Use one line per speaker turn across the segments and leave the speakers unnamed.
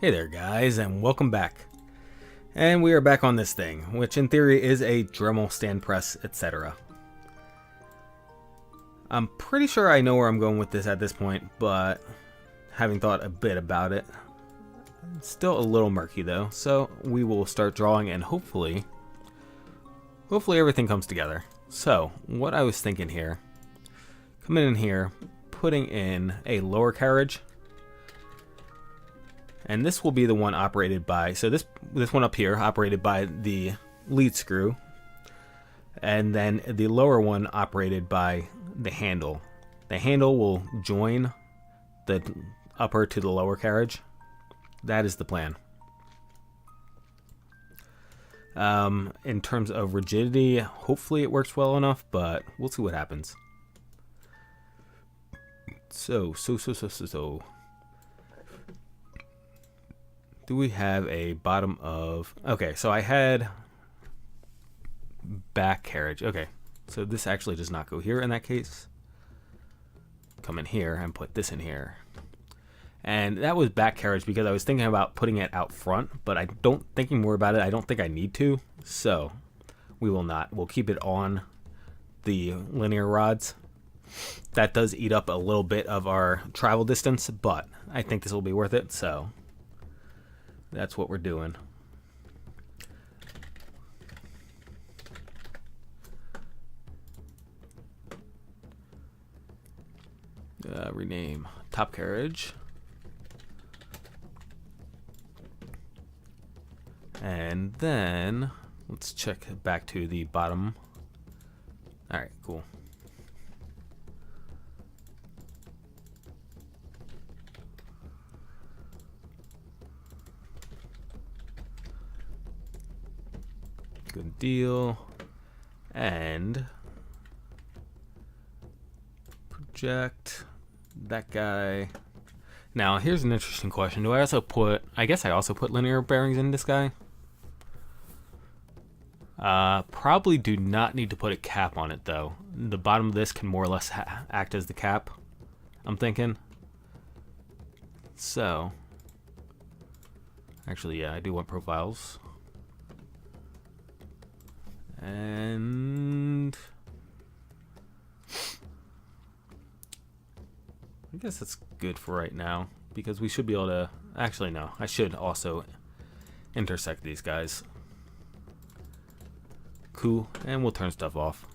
Hey there guys, and welcome back. And we are back on this thing, which in theory is a Dremel stand press, etc. I'm pretty sure I know where I'm going with this at this point, but having thought a bit about it, it's still a little murky though, so we will start drawing and hopefully everything comes together. So, what I was thinking here, coming in here, putting in a lower carriage. And this will be the one operated by, so this one up here operated by the lead screw, and then the lower one operated by the handle. The handle will join the upper to the lower carriage. That is the plan. In terms of rigidity, hopefully it works well enough, but we'll see what happens. So. Do we have a bottom of... Okay, so I had back carriage. Okay, so this actually does not go here in that case. Come in here and put this in here. And that was back carriage because I was thinking about putting it out front, but thinking more about it, I don't think I need to. So we will not. We'll keep it on the linear rods. That does eat up a little bit of our travel distance, but I think this will be worth it, so... That's what we're doing. Rename top carriage. And then let's check back to the bottom. All right, cool. Good deal. And project that guy. Now here's an interesting question. Do I also put, I guess I also put linear bearings in this guy? Probably do not need to put a cap on it though. The bottom of this can more or less act as the cap, I'm thinking. So actually, yeah, I do want profiles. And I guess that's good for right now because we should be able to, actually no, I should also intersect these guys. Cool, and we'll turn stuff off.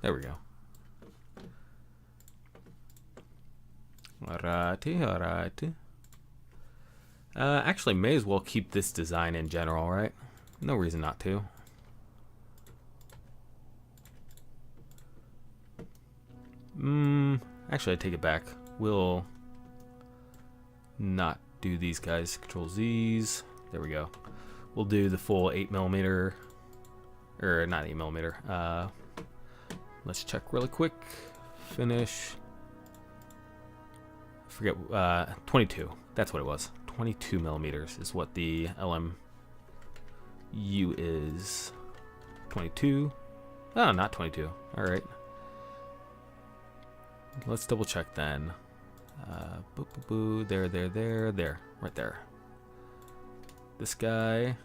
There we go. Alrighty. Actually, may as well keep this design in general, right? No reason not to. Actually, I take it back. We'll not do these guys. Control Z's. There we go. We'll do the full 8mm, or not 8mm. Let's check really quick. Finish. I forget. 22. That's what it was. 22mm is what the LMU is. 22. Oh, not 22. All right. Let's double check then. There. Right there. This guy.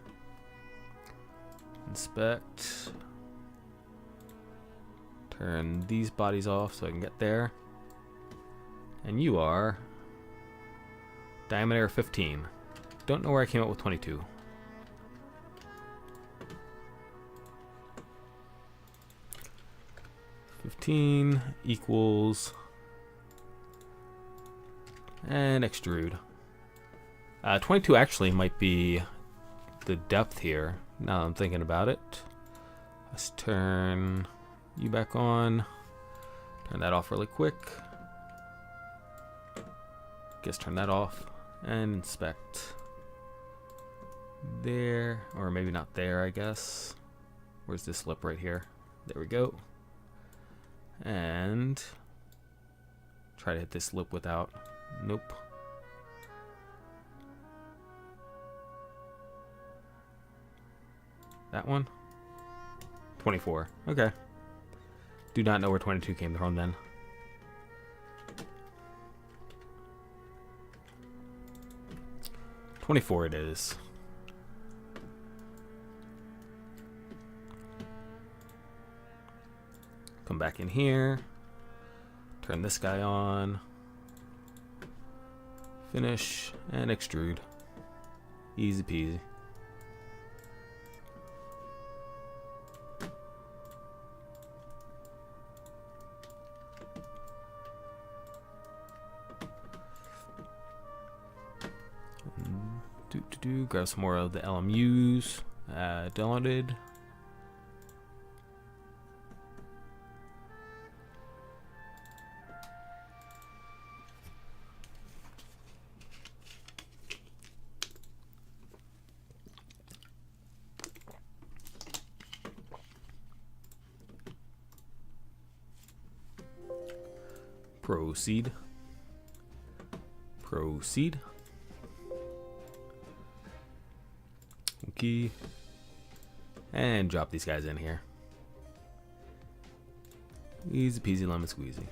Inspect. Turn these bodies off so I can get there. And you are diameter 15. Don't know where I came up with 22. $15 equals and extrude. 22 actually might be the depth here. Now that I'm thinking about it. Let's turn you back on. Turn that off really quick. Guess turn that off and inspect. There, or maybe not there, I guess. Where's this lip right here? There we go. And try to hit this lip without. Nope. That one? 24. Okay. Do not know where 22 came from then. $24 it is. Come back in here. Turn this guy on. Finish and extrude. Easy peasy. Grab some more of the LMUs. Downloaded. Proceed. Proceed. Okay. And drop these guys in here. Easy peasy lemon squeezy.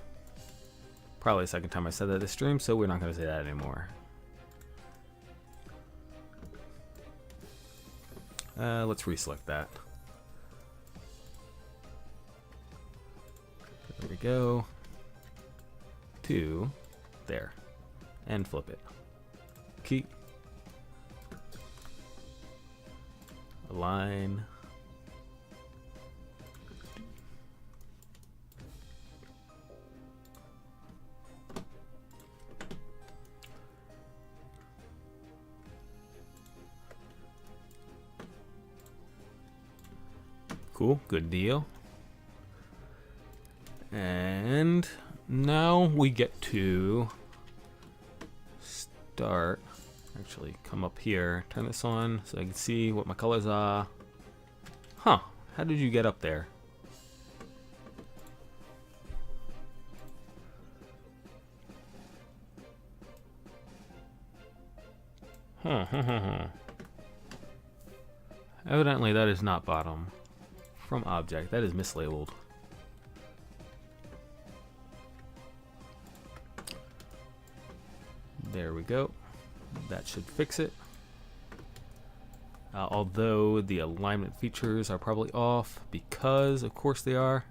Probably the second time I said that this stream, so we're not going to say that anymore. Let's reselect that. There we go. To there. And flip it. Key. Align. Cool, good deal. And now we get to start. Actually, come up here, turn this on so I can see what my colors are. Huh, how did you get up there? Huh. Evidently that is not bottom. From object, that is mislabeled. There we go. That should fix it. Although the alignment features are probably off because, of course, they are.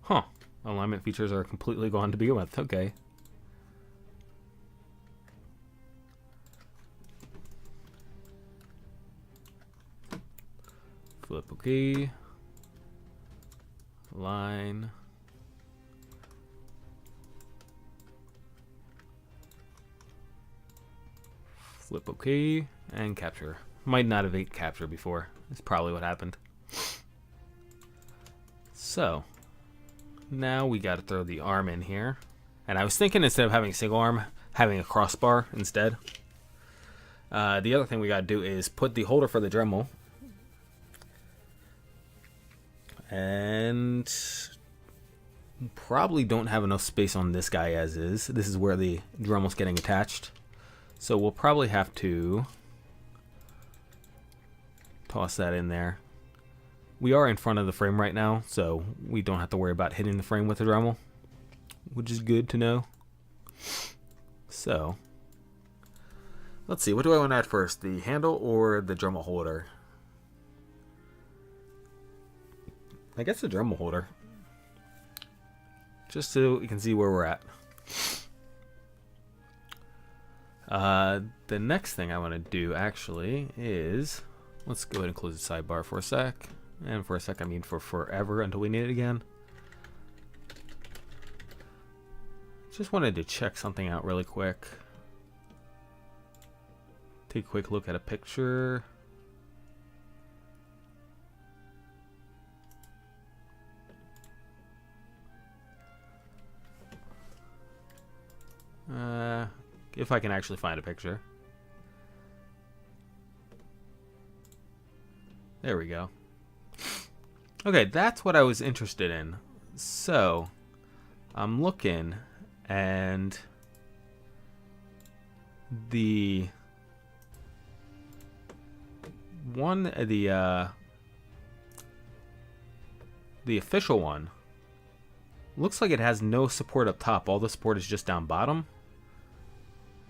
Huh. Alignment features are completely gone to begin with. Okay. Flip OK. Line. Flip OK and capture. Might not have ate capture before. That's probably what happened. So now we got to throw the arm in here. And I was thinking instead of having a single arm, having a crossbar instead. The other thing we got to do is put the holder for the Dremel. And probably don't have enough space on this guy as is. This is where the Dremel's getting attached. So we'll probably have to toss that in there. We are in front of the frame right now, so we don't have to worry about hitting the frame with the Dremel, which is good to know. So let's see, what do I want to add first, the handle or the Dremel holder? I guess the Dremel holder, just so you can see where we're at. The next thing I want to do actually is, let's go ahead and close the sidebar for a sec. And for a sec, I mean for forever until we need it again. Just wanted to check something out really quick. Take a quick look at a picture. If I can actually find a picture. There we go. Okay, that's what I was interested in. So, I'm looking, and the one, the official one, looks like it has no support up top. All the support is just down bottom,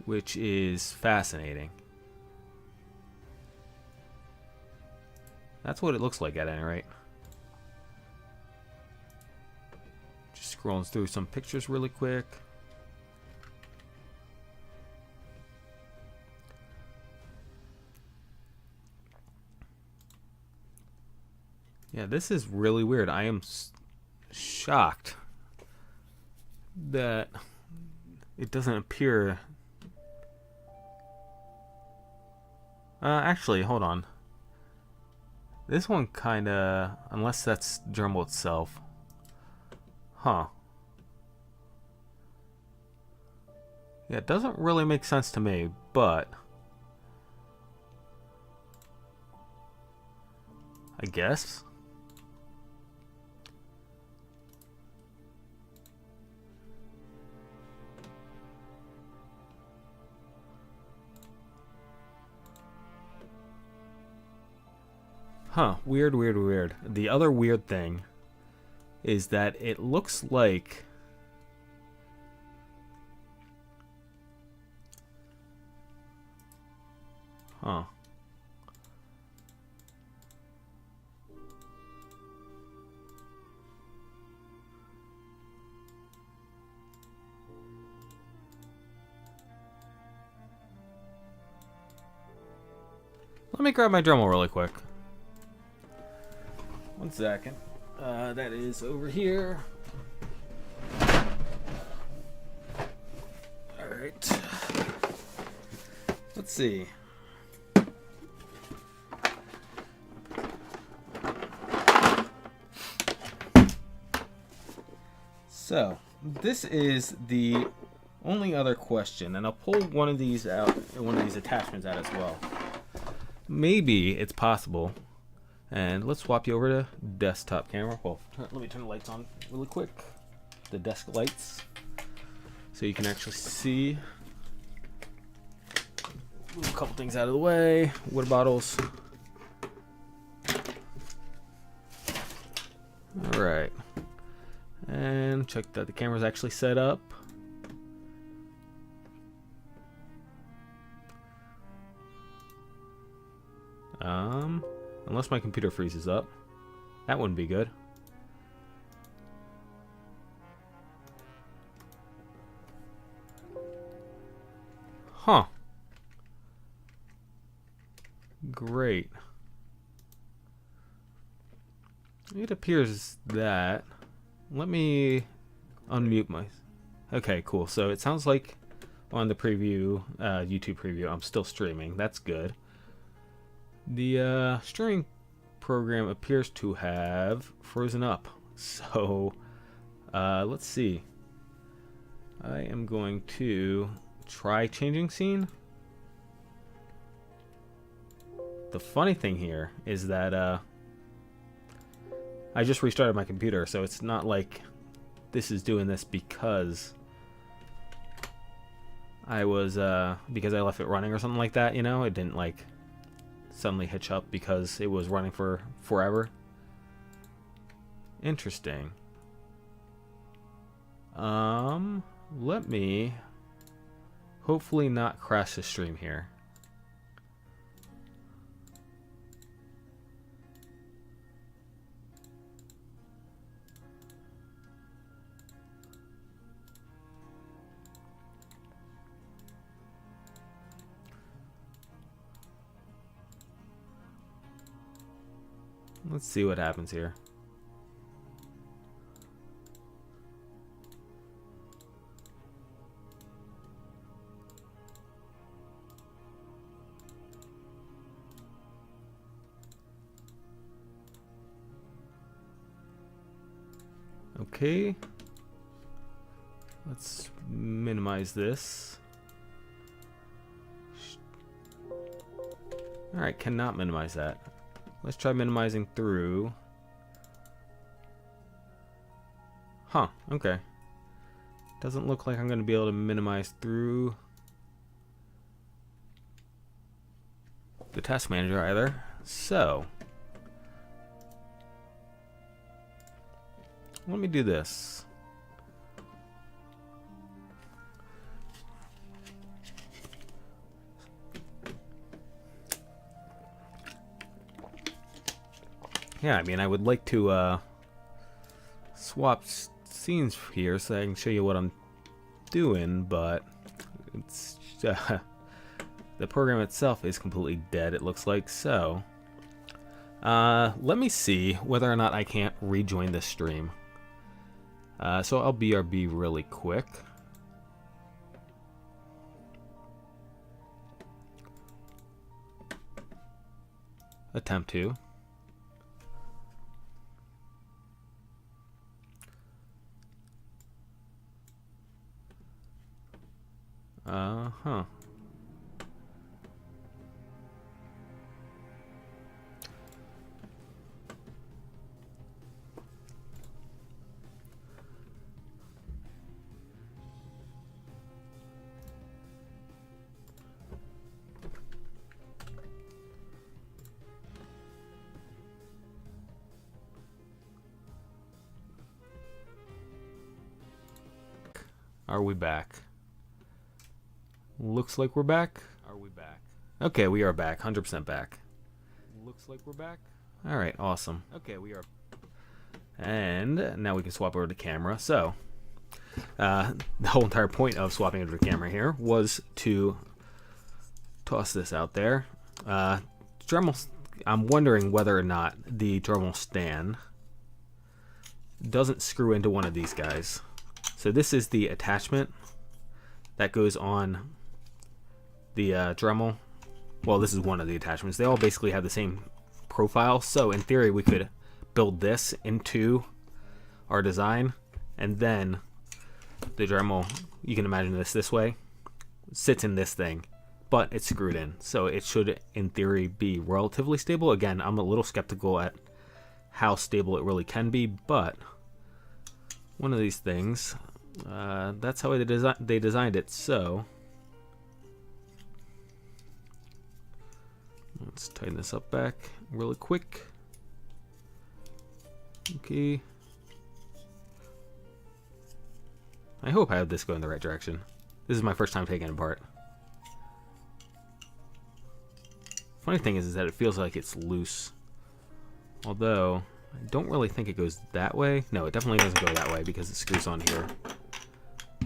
which is fascinating. That's what it looks like at any rate. Just scrolling through some pictures really quick. Yeah, this is really weird. I am shocked that it doesn't appear. Actually, hold on. This one kinda, unless that's Dremel itself. Huh. Yeah, it doesn't really make sense to me, but I guess. Huh, weird, weird, weird. The other weird thing is that it looks like huh. Let me grab my Dremel really quick. One second. That is over here. Alright. Let's see. So, this is the only other question, and I'll pull one of these out, one of these attachments out as well. Maybe it's possible. And let's swap you over to desktop camera. Well, let me turn the lights on really quick. The desk lights. So you can actually see. Move a couple things out of the way. Water bottles. Alright. And check that the camera's actually set up. Unless my computer freezes up. That wouldn't be good. Huh. Great. It appears that... Let me unmute my... Okay, cool. So it sounds like on the preview, YouTube preview, I'm still streaming. That's good. The streaming program appears to have frozen up. So, let's see. I am going to try changing scene. The funny thing here is that I just restarted my computer, so it's not like this is doing this because I was because I left it running or something like that, you know? It didn't like suddenly hitch up because it was running for forever. Interesting. Let me hopefully not crash the stream here. Let's see what happens here. Okay. Let's minimize this. Alright, cannot minimize that. Let's try minimizing through. Huh, okay. Doesn't look like I'm going to be able to minimize through. the task manager either. So let me do this. Yeah, I mean, I would like to swap scenes here so I can show you what I'm doing, but it's the program itself is completely dead, it looks like. So let me see whether or not I can't rejoin this stream. So I'll BRB really quick. Attempt to. Huh. Are we back? Looks like we're back. Are we back? Okay, we are back. 100% back. Looks like we're back. All right, awesome. Okay, we are. And now we can swap over to camera. So, the whole entire point of swapping over to camera here was to toss this out there. Dremel. I'm wondering whether or not the Dremel Stand doesn't screw into one of these guys. So this is the attachment that goes on the Dremel. Well, this is one of the attachments. They all basically have the same profile. So in theory, we could build this into our design, and then the Dremel, you can imagine this way, sits in this thing, but it's screwed in. So it should, in theory, be relatively stable. Again, I'm a little skeptical at how stable it really can be, but one of these things, that's how they designed it. So let's tighten this up back really quick. Okay. I hope I have this going the right direction. This is my first time taking it apart. Funny thing is that it feels like it's loose. Although, I don't really think it goes that way. No, it definitely doesn't go that way because it screws on here.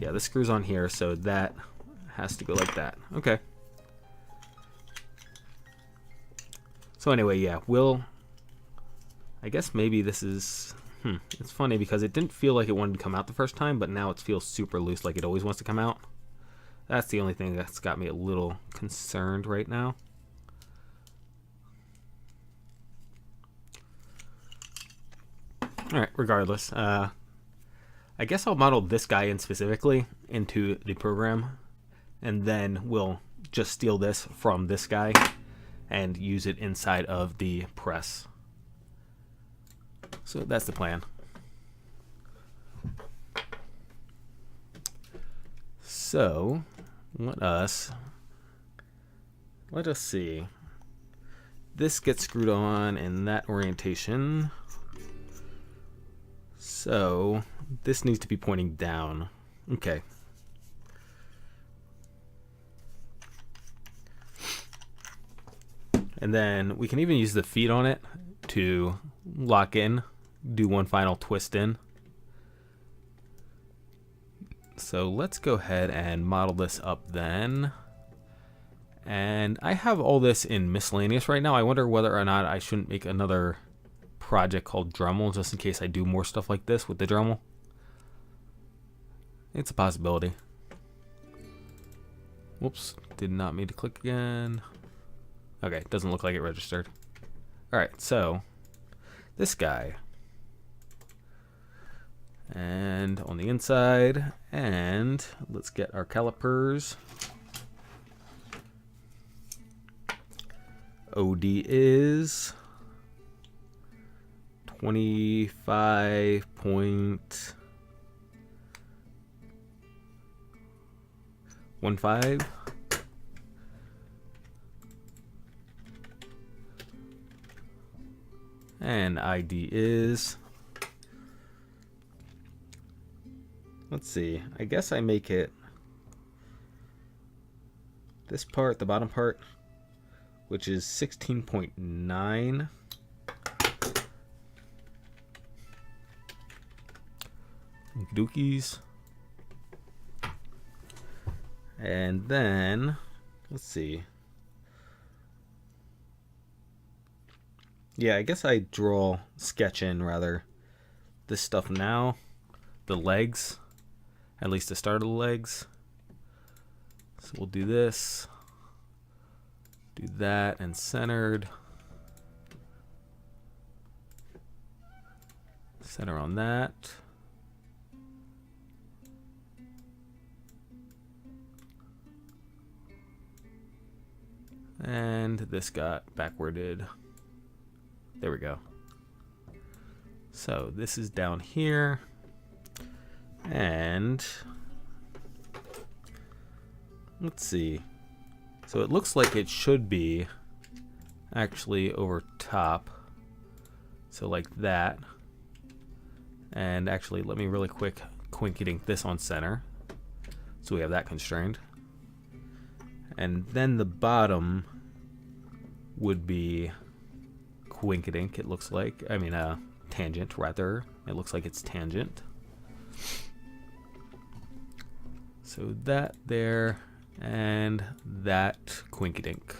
Yeah, this screws on here, so that has to go like that. Okay. So anyway, yeah, I guess maybe this is... It's funny because it didn't feel like it wanted to come out the first time, but now it feels super loose like it always wants to come out. That's the only thing that's got me a little concerned right now. Alright, regardless, I guess I'll model this guy in specifically into the program, and then we'll just steal this from this guy and use it inside of the press. So that's the plan. So let us see. This gets screwed on in that orientation. So this needs to be pointing down. Okay. And then we can even use the feet on it to lock in, do one final twist in. So let's go ahead and model this up then. And I have all this in miscellaneous right now. I wonder whether or not I shouldn't make another project called Dremel just in case I do more stuff like this with the Dremel. It's a possibility. Whoops, did not mean to click again. Okay, doesn't look like it registered. Alright, so this guy. And on the inside, and let's get our calipers. OD is 25.15. And ID is, let's see, I guess I make it this part, the bottom part, which is 16.9. Dookies. And then, let's see. Yeah, I guess I sketch in rather this stuff now. The legs, at least the start of the legs. So we'll do this, do that, and centered. Center on that. And this got backwarded. There we go. So this is down here. And let's see. So it looks like it should be actually over top. So like that. And actually, let me really quick quinkydink this on center. So we have that constrained. And then the bottom would be quinkydink, it looks like. I mean, tangent, rather. It looks like it's tangent. So that there, and that quinkydink.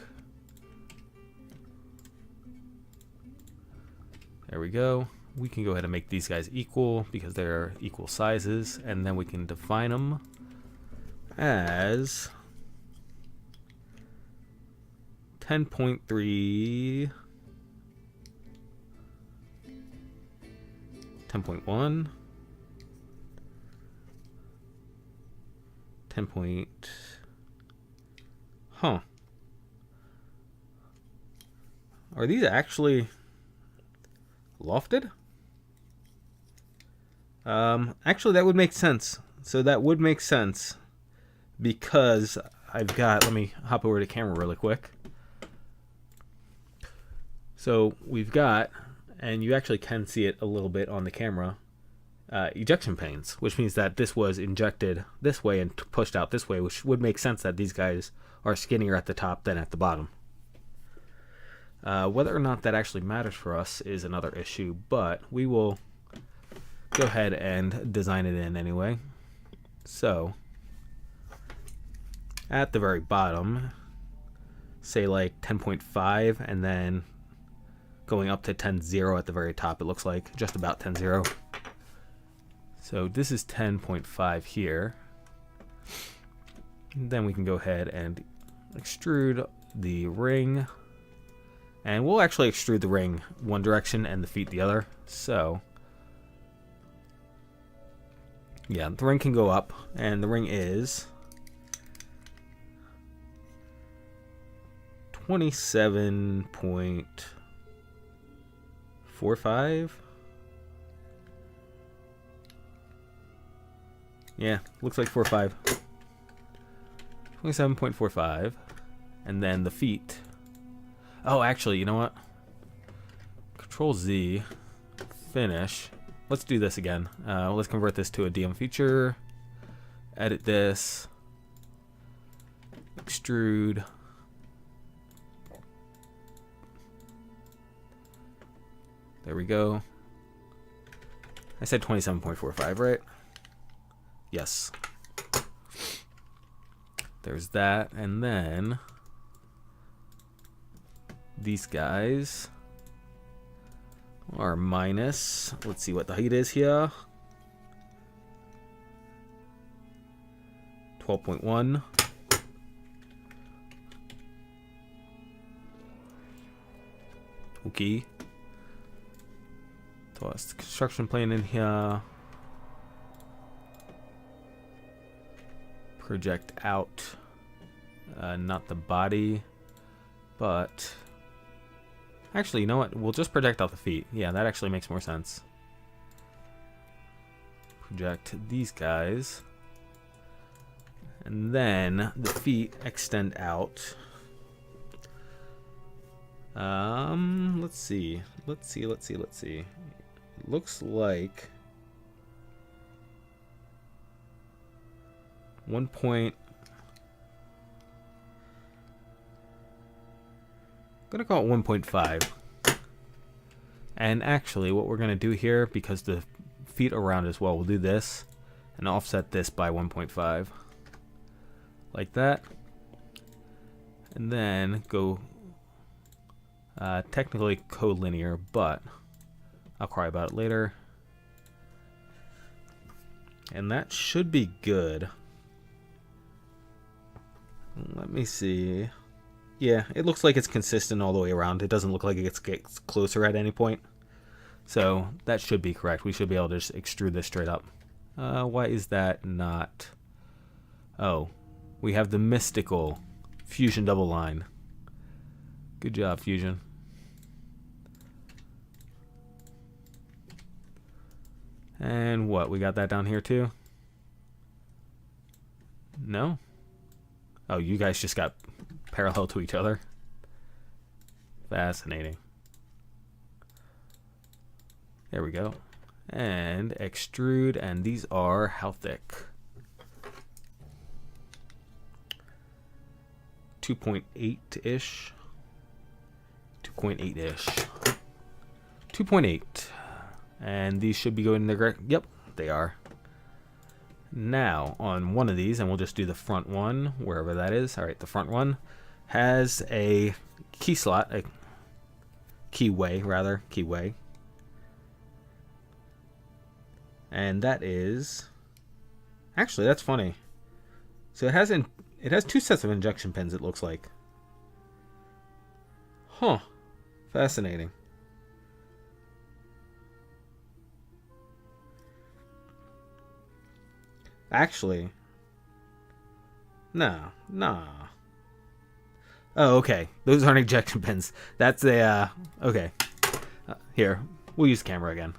There we go. We can go ahead and make these guys equal because they're equal sizes, and then we can define them as 10.3, 10.1, 10 point, huh. Are these actually lofted? Actually, that would make sense. So that would make sense because I've got, let me hop over to camera really quick. So we've got, and you actually can see it a little bit on the camera, ejection panes, which means that this was injected this way and pushed out this way, which would make sense that these guys are skinnier at the top than at the bottom. Whether or not that actually matters for us is another issue, but we will go ahead and design it in anyway. So at the very bottom, say like 10.5, and then going up to 10.0 at the very top, it looks like just about 10.0. So this is 10.5 here. Then we can go ahead and extrude the ring. And we'll actually extrude the ring one direction and the feet the other. So yeah, the ring can go up, and the ring is 27.45. Yeah, looks like 4.5. 27.45. And then the feet. Oh, actually, you know what? Control Z, finish. Let's do this again. Let's convert this to a DM feature. Edit this. Extrude. There we go. I said 27.45, right? Yes. There's that, and then these guys are minus, let's see what the height is here, 12.1. Okay. Toss the construction plane in here. Project out, not the body, but actually, you know what? We'll just project out the feet. Yeah, that actually makes more sense. Project these guys, and then the feet extend out Let's see. It looks like 1 point. I'm gonna call it 1.5. And actually, what we're gonna do here, because the feet around as well, we'll do this and offset this by 1.5, like that, and then go technically collinear, but I'll cry about it later. And that should be good. Let me see. Yeah, it looks like it's consistent all the way around. It doesn't look like it gets closer at any point. So that should be correct. We should be able to just extrude this straight up. Why is that not? Oh, we have the mystical Fusion double line. Good job, Fusion. And what? We got that down here too? No? Oh, you guys just got parallel to each other? Fascinating. There we go. And extrude, and these are how thick? 2.8-ish. 2.8-ish. 2.8. And these should be going in the yep, they are. Now, on one of these, and we'll just do the front one, wherever that is. All right, the front one has a key slot, a keyway. And that is, actually, that's funny. So it has 2 sets of injection pins, it looks like. Huh. Fascinating. Actually, no. Oh, okay. Those aren't ejection pins. That's a, okay. Here, we'll use the camera again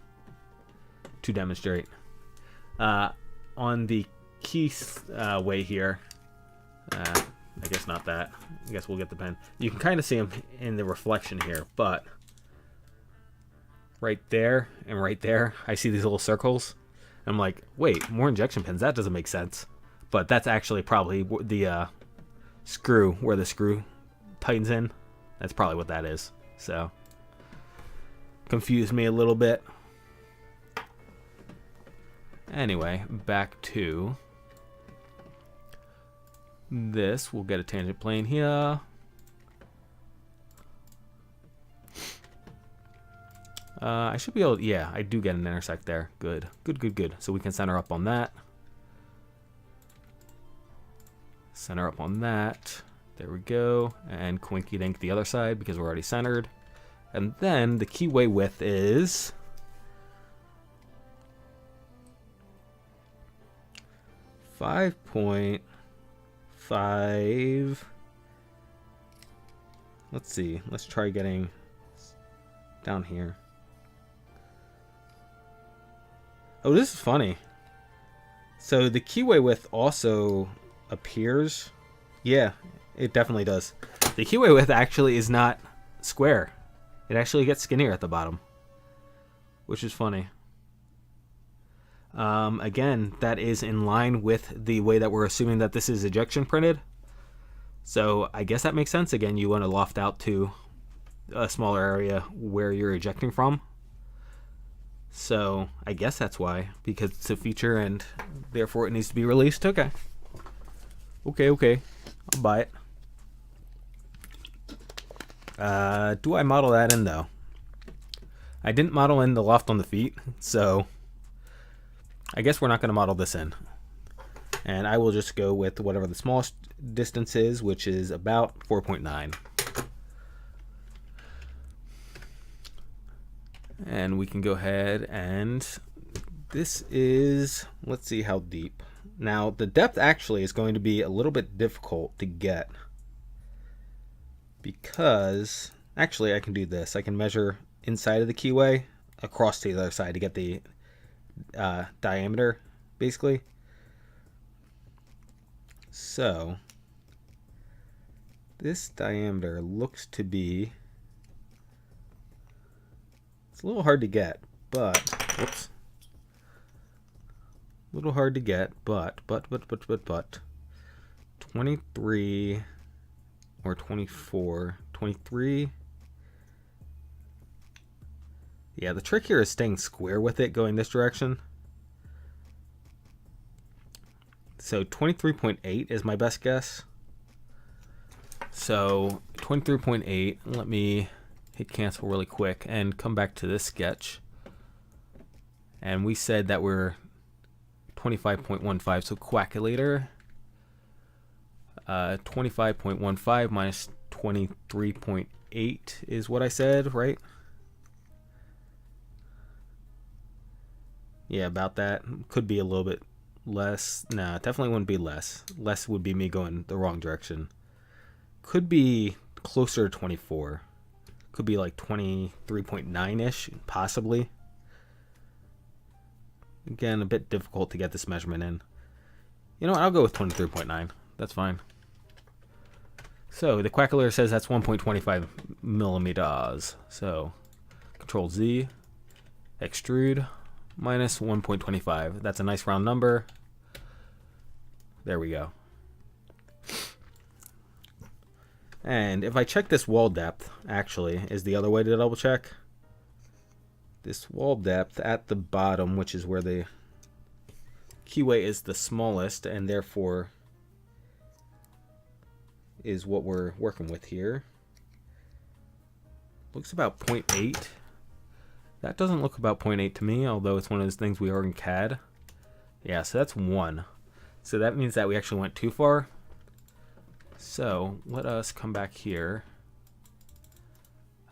to demonstrate. On the key way here, I guess not that. I guess we'll get the pen. You can kind of see them in the reflection here, but right there and right there, I see these little circles. I'm like, wait, more injection pins? That doesn't make sense. But that's actually probably the screw, where the screw tightens in. That's probably what that is. So, confused me a little bit. Anyway, back to this. We'll get a tangent plane here. I should be able to, yeah, I do get an intersect there. Good. So we can center up on that. Center up on that. There we go. And quinky dink the other side because we're already centered. And then the keyway width is 5.5. Let's see. Let's try getting down here. Oh, this is funny. So the keyway width also appears. Yeah, it definitely does. The keyway width actually is not square. It actually gets skinnier at the bottom, which is funny. Again, that is in line with the way that we're assuming that this is ejection printed. So I guess that makes sense. Again, you want to loft out to a smaller area where you're ejecting from. So I guess that's why, because it's a feature and therefore it needs to be released. Okay. I'll buy it. Do I model that in though? I didn't model in the loft on the feet, so I guess we're not going to model this in. And I will just go with whatever the smallest distance is, which is about 4.9. And we can go ahead and this is, let's see how deep. Now the depth actually is going to be a little bit difficult to get because actually I can do this. I can measure inside of the keyway across to the other side to get the diameter basically. So this diameter looks to be It's a little hard to get, but whoops. A little hard to get, but 23 or 24, 23. Yeah, the trick here is staying square with it going this direction. So 23.8 is my best guess. So 23.8, let me hit cancel really quick and come back to this sketch. And we said that we're 25.15, so calculator. 25.15 minus 23.8 is what I said, right? Yeah, about that. Could be a little bit less. Nah, definitely wouldn't be less. Less would be me going the wrong direction. Could be closer to 24. Could be like 23.9-ish, possibly. Again, a bit difficult to get this measurement in. You know what? I'll go with 23.9. That's fine. So the calculator says that's 1.25 millimeters. So Control Z, extrude, minus 1.25. That's a nice round number. There we go. And if I check this wall depth, actually, is the other way to double check. This wall depth at the bottom, which is where the keyway is the smallest, and therefore is what we're working with here. Looks about 0.8. That doesn't look about 0.8 to me, although it's one of those things we are in CAD. Yeah, so that's 1. So that means that we actually went too far. So let us come back here.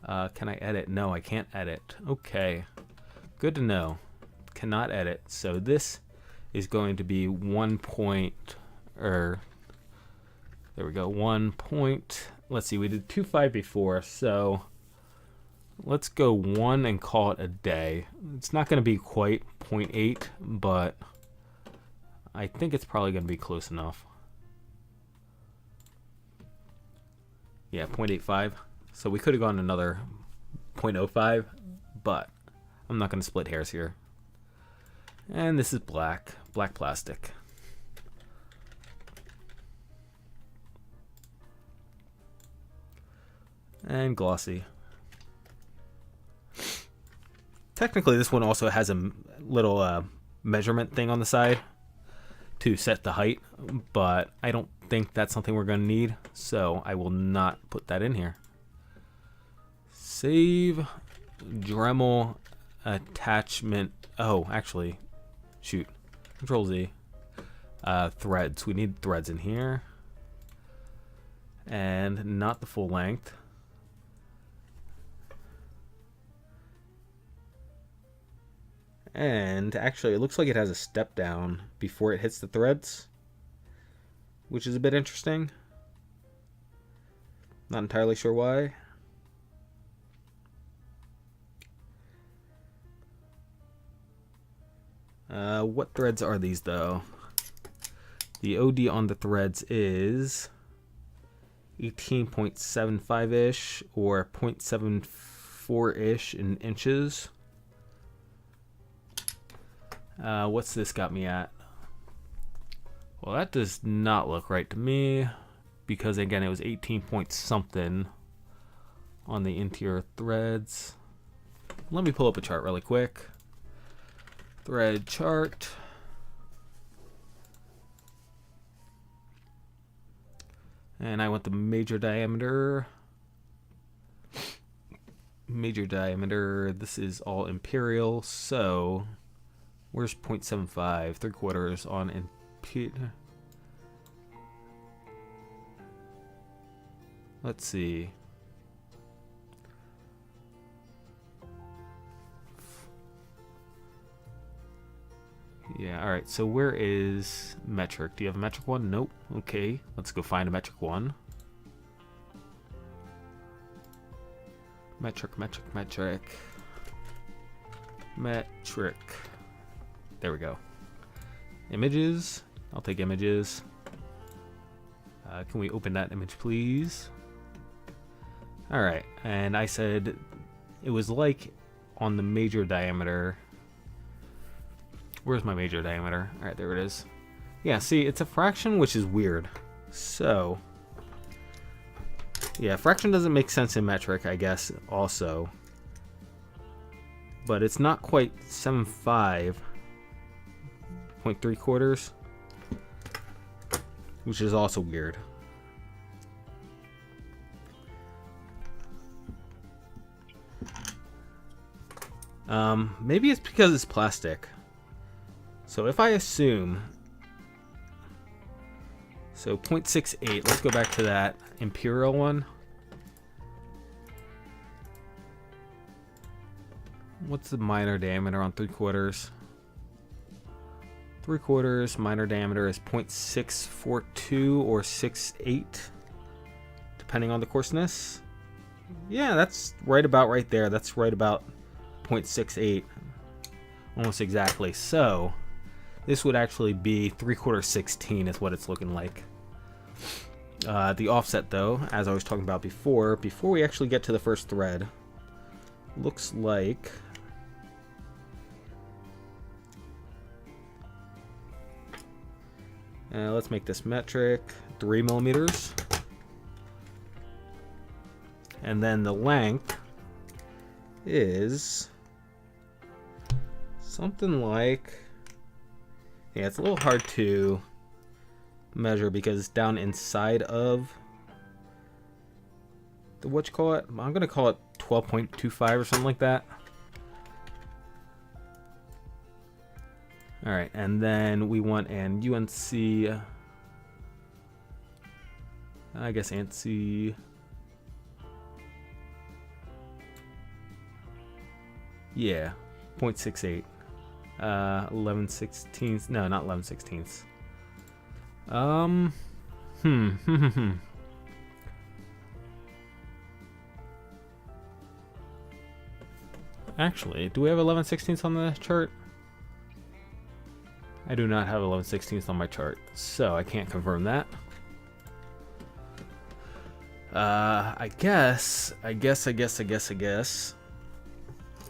Can I edit? No, I can't edit. Okay, good to know. Cannot edit. So this is going to be 1 point, or there we go, 1 point. Let's see, we did 2.5 before, so let's go 1 and call it a day. It's not going to be quite 0.8, but I think it's probably going to be close enough. Yeah, 0.85. So we could have gone another 0.05, but I'm not going to split hairs here. And this is black plastic. And glossy. Technically, this one also has a little measurement thing on the side to set the height, but I don't think that's something we're going to need, so I will not put that in here. Save Dremel attachment. Oh, actually, shoot. Control Z. Threads. We need threads in here. And not the full length. And actually, it looks like it has a step down before it hits the threads, which is a bit interesting. Not entirely sure why. What threads are these, though? The OD on the threads is 18.75-ish or 0.74-ish in inches. What's this got me at? Well, that does not look right to me, because again, it was 18 point something on the interior threads. Let me pull up a chart really quick. Thread chart. And I want the major diameter. Major diameter. This is all imperial, so where's 0.75? 3/4 on imperial. Let's see. Yeah, alright, so where is metric? Do you have a metric one? Nope. Okay, let's go find a metric one. Metric. There we go. Images. I'll take images. Can we open that image, please? Alright, and I said it was like on the major diameter. Where's my major diameter? All right, there it is. Yeah, see, it's a fraction, which is weird. So, yeah, fraction doesn't make sense in metric, I guess, also. But it's not quite 75.75, which is also weird. Maybe it's because it's plastic. So if I assume, so 0.68, let's go back to that imperial one. What's the minor diameter on 3/4? 3/4 minor diameter is 0.642 or 68, depending on the coarseness. Yeah, that's right about right there. That's right about 0.68, almost exactly. So this would actually be 3/4 16 is what it's looking like. The offset, though, as I was talking about before we actually get to the first thread, looks like let's make this metric 3 millimeters, and then the length is something like, yeah, it's a little hard to measure because it's down inside of the, what you call it? I'm gonna call it 12.25 or something like that. All right, and then we want an UNC, I guess ANSI, yeah, 0.68, 11/16, no, not 11/16. Actually, do we have 11/16 on the chart? I do not have 11/16 on my chart, so I can't confirm that. I guess.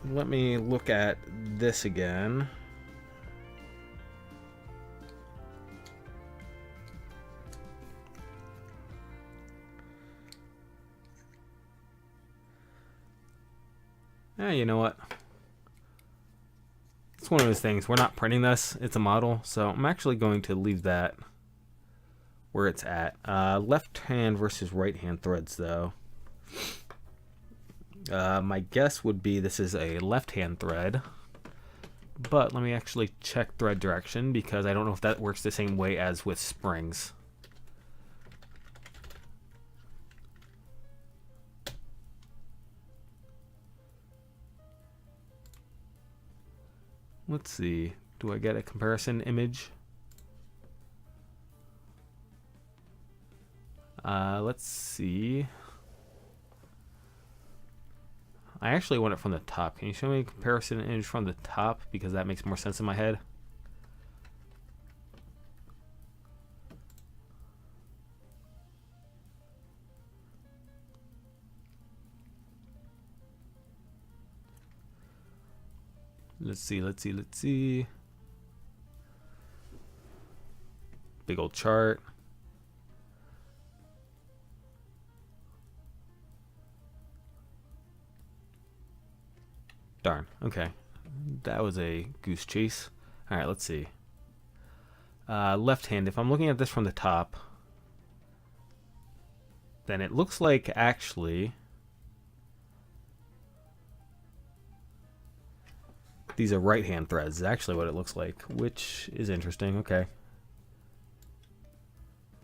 Let me look at this again. You know what? It's one of those things. We're not printing this. It's a model, so I'm actually going to leave that where it's at. Left hand versus right hand threads, though. My guess would be this is a left hand thread, but let me actually check thread direction because I don't know if that works the same way as with springs. Let's see. Do I get a comparison image? Let's see. I actually want it from the top. Can you show me a comparison image from the top? Because that makes more sense in my head. Let's see. Big old chart. Darn, okay. That was a goose chase. All right, let's see. Left hand, if I'm looking at this from the top, then it looks like actually these are right hand threads, is actually what it looks like, which is interesting. Okay.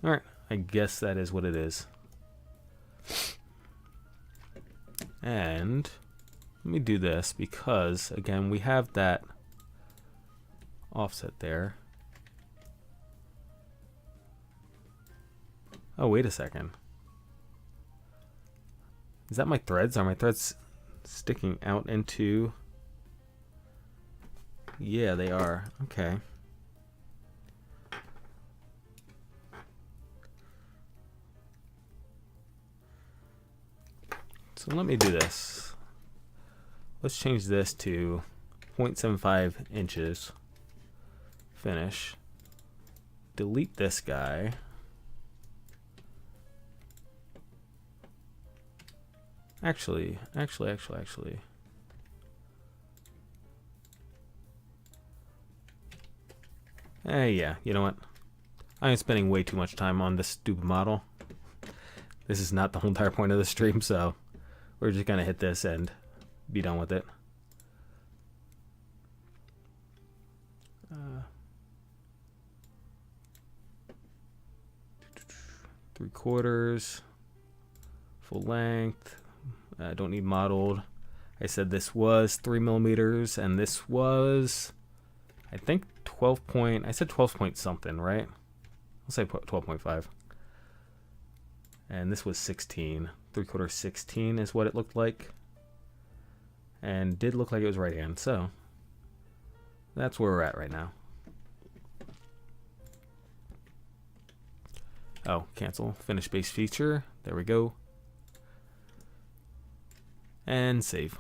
All right, I guess that is what it is. And let me do this because, again, we have that offset there. Oh, wait a second. Is that my threads? Are my threads sticking out into... Yeah, they are. Okay. So let me do this. let's change this to 0.75 inches. Finish. Delete this guy. Actually. Yeah, you know what? I am spending way too much time on this stupid model. This is not the whole entire point of the stream, so we're just gonna hit this and be done with it. 3/4, full length. I don't need modeled. I said this was 3mm, and this was, I think, 12 point. I said 12 point something, right? I'll say 12.5. And this was 16. 3/4 16 is what it looked like, and did look like it was right hand. So that's where we're at right now. Oh, cancel. Finish base feature. There we go. And save.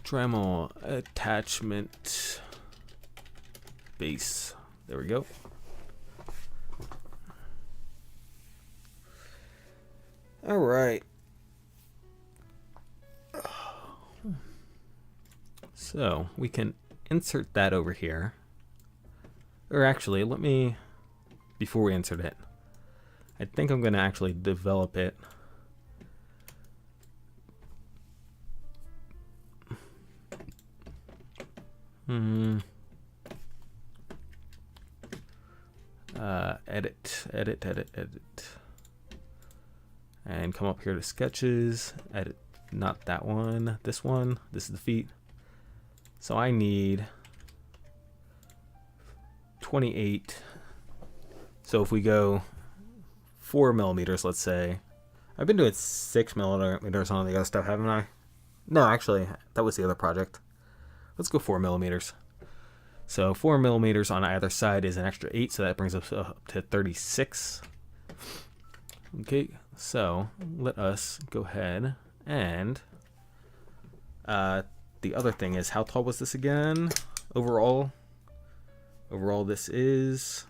Dremel attachment base. There we go. All right. So we can insert that over here. Or actually, let me, before we insert it, I think I'm going to actually develop it. Edit. And come up here to sketches, edit, not that one, this one. This is the feet. So I need 28. So if we go 4mm, let's say. I've been doing 6mm on the other stuff, haven't I? No, actually, that was the other project. Let's go 4mm. So 4mm on either side is an extra 8, so that brings us up to 36. Okay, so let us go ahead and the other thing is, how tall was this again? Overall this is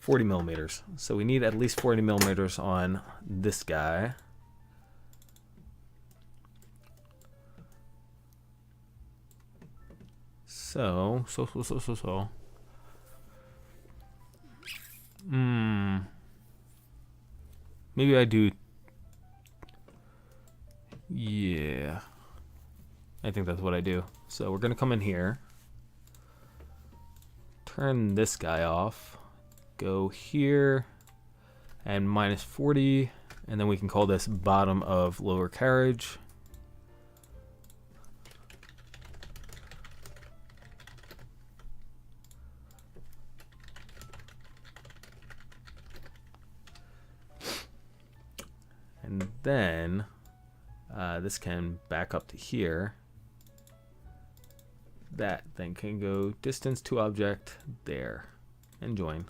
40mm. So we need at least 40mm on this guy. So. Maybe I do. Yeah. I think that's what I do. So we're going to come in here. Turn this guy off. Go here. And minus 40. And then we can call this bottom of lower carriage. And then this can back up to here. That then can go distance to object there and join.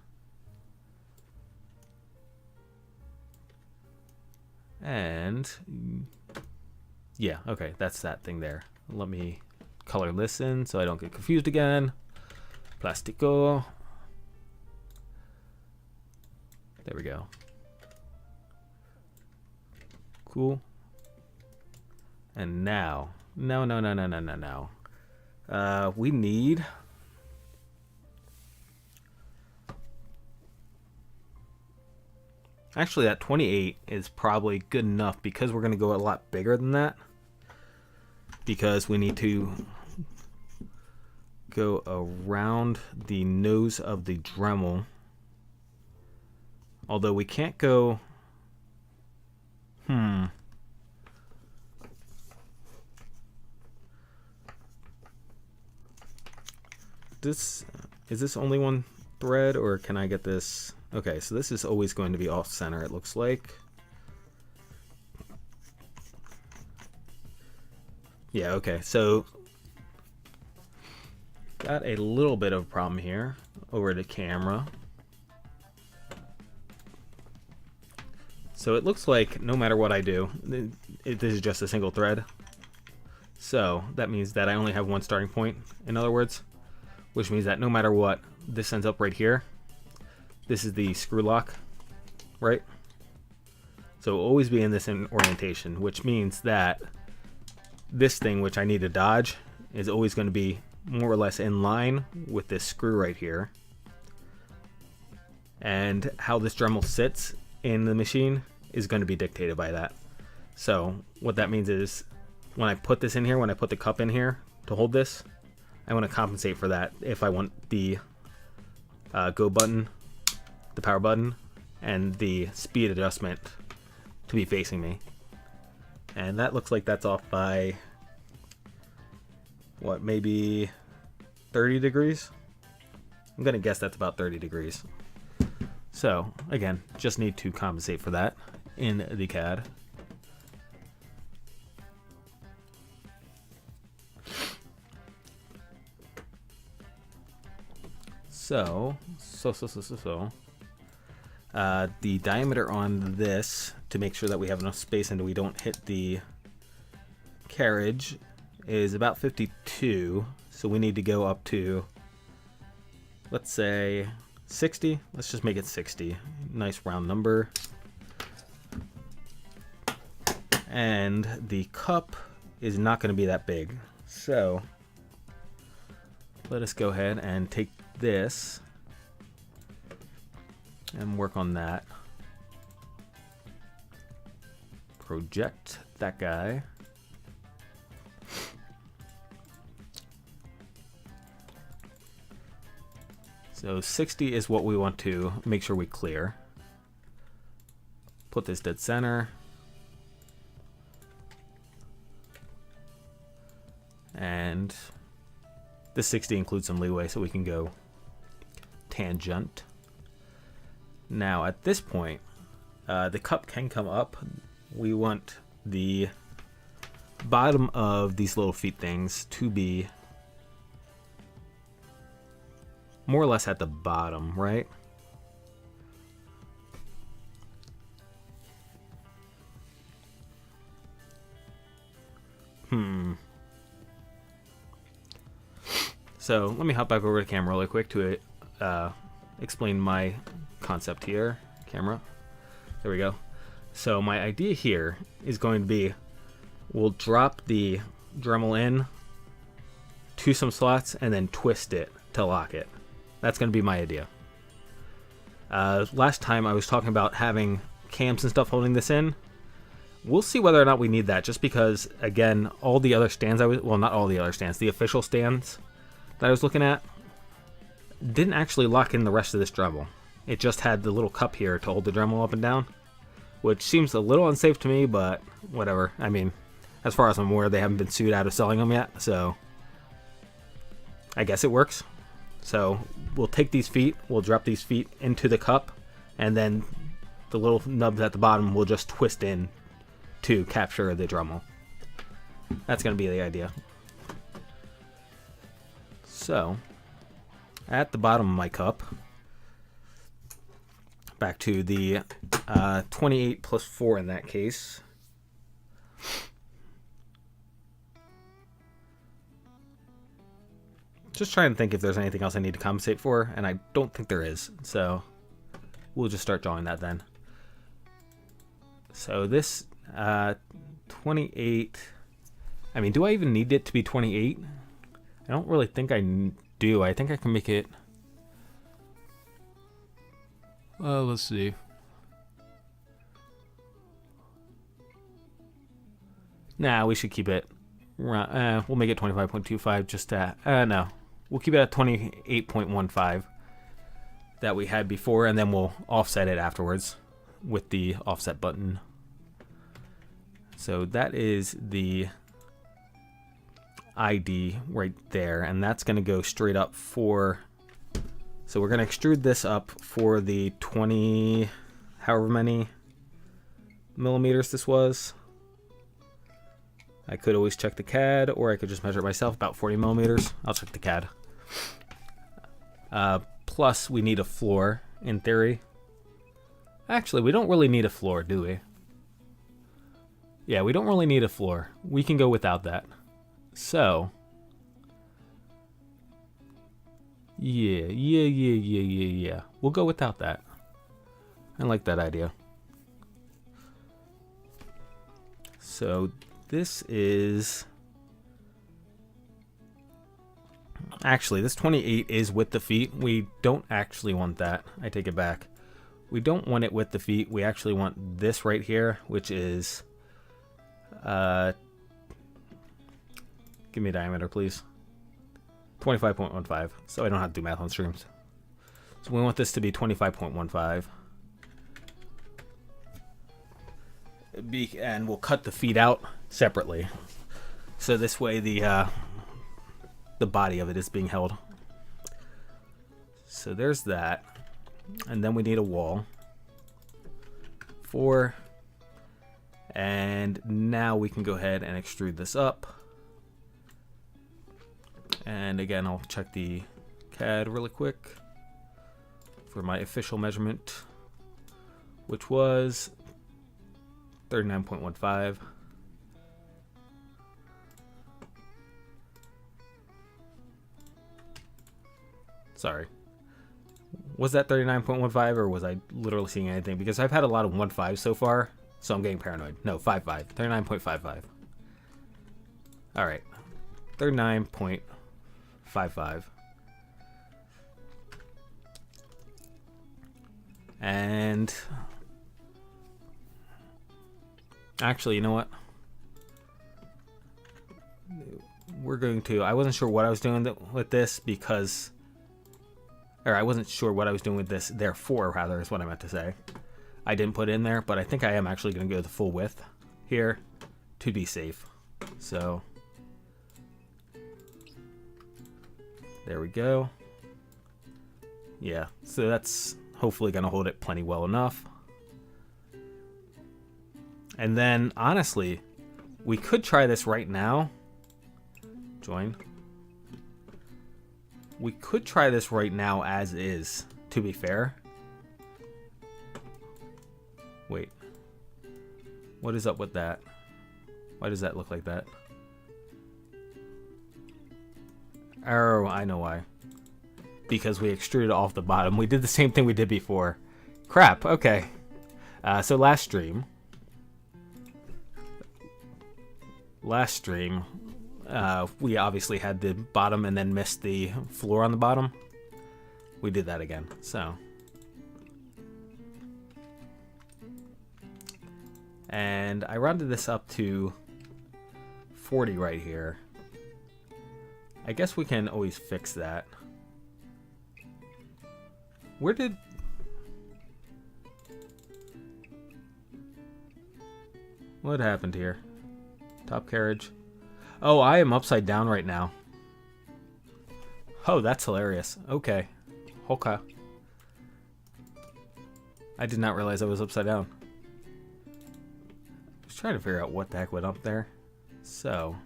And yeah, okay, that's that thing there. Let me color this in so I don't get confused again. Plastico. There we go. Cool. And now, no. We need actually that 28 is probably good enough because we're going to go a lot bigger than that, because we need to go around the nose of the Dremel, although we can't go Is this only one thread, or can I get this? Okay, so this is always going to be off center, it looks like. Yeah, okay, so got a little bit of a problem here over the camera. So it looks like no matter what I do, this is just a single thread. So that means that I only have one starting point, in other words, which means that no matter what, this ends up right here. This is the screw lock, right? So it'll always be in this orientation, which means that this thing, which I need to dodge, is always going to be more or less in line with this screw right here. And how this Dremel sits in the machine is going to be dictated by that. So what that means is when I put this in here, when I put the cup in here to hold this, I want to compensate for that if I want the go button, the power button, and the speed adjustment to be facing me. And that looks like that's off by, what, maybe 30 degrees? I'm going to guess that's about 30 degrees. So, again, just need to compensate for that in the CAD. So, the diameter on this, to make sure that we have enough space and we don't hit the carriage, is about 52. So we need to go up to, let's say, 60. Let's just make it 60. Nice round number. And the cup is not going to be that big. So let us go ahead and take this and work on that. Project that guy. So 60 is what we want to make sure we clear. Put this dead center. And the 60 includes some leeway so we can go tangent. Now at this point, the cup can come up. We want the bottom of these little feet things to be more or less at the bottom, right? So let me hop back over to camera really quick to explain my concept here. Camera. There we go. So my idea here is going to be, we'll drop the Dremel in to some slots and then twist it to lock it. That's going to be my idea. Last time I was talking about having cams and stuff holding this in. We'll see whether or not we need that, just because, again, all the other stands well, not all the other stands, the official stands that I was looking at didn't actually lock in the rest of this Dremel. It just had the little cup here to hold the Dremel up and down, which seems a little unsafe to me, but whatever. I mean, as far as I'm aware, they haven't been sued out of selling them yet, so I guess it works. So we'll take these feet, we'll drop these feet into the cup, and then the little nubs at the bottom will just twist in to capture the Dremel. That's going to be the idea. So at the bottom of my cup, back to the 28 plus 4 in that case. Just trying to think if there's anything else I need to compensate for, and I don't think there is. So we'll just start drawing that then. So this 28, I mean, do I even need it to be 28? I don't really think I do. I think I can make it, let's see. Nah, we should keep it, we'll make it 25.25 just to, no. We'll keep it at 28.15 that we had before, and then we'll offset it afterwards with the offset button. So that is the ID right there, and that's going to go straight up for, so we're going to extrude this up for the 20, however many millimeters this was. I could always check the CAD, or I could just measure it myself, about 40 millimeters. I'll check the CAD. Plus, we need a floor, in theory. Actually, we don't really need a floor, do we? Yeah, we don't really need a floor. We can go without that. So, yeah. We'll go without that. I like that idea. So, this is... Actually, this 28 is with the feet. We don't actually want that. I take it back. We don't want it with the feet. We actually want this right here, which is... give me a diameter, please. 25.15, so I don't have to do math on streams. So we want this to be 25.15. And we'll cut the feet out separately. So this way the body of it is being held. So there's that. And then we need a wall. 4. And now we can go ahead and extrude this up. And again, I'll check the CAD really quick for my official measurement, which was 39.15. Sorry. Was that 39.15 or was I literally seeing anything? Because I've had a lot of 1.5 so far, so I'm getting paranoid. No, 5.5. 39.55. Alright. 39.55. And actually, you know what? We're going to... I wasn't sure what I was doing with this because... Or I wasn't sure what I was doing with this. Therefore, rather, is what I meant to say. I didn't put it in there, but I think I am actually going to go the full width here to be safe. So... There we go. Yeah, so that's hopefully going to hold it plenty well enough. And then, honestly, we could try this right now. Join. We could try this right now as is, to be fair. Wait. What is up with that? Why does that look like that? Oh, I know why. Because we extruded off the bottom. We did the same thing we did before. Crap, okay. So last stream, we obviously had the bottom and then missed the floor on the bottom. We did that again, so. And I rounded this up to 40 right here. I guess we can always fix that. Where did... What happened here? Top carriage. Oh, I am upside down right now. Oh, that's hilarious. Okay. Okay. I did not realize I was upside down. I was trying to figure out what the heck went up there. So...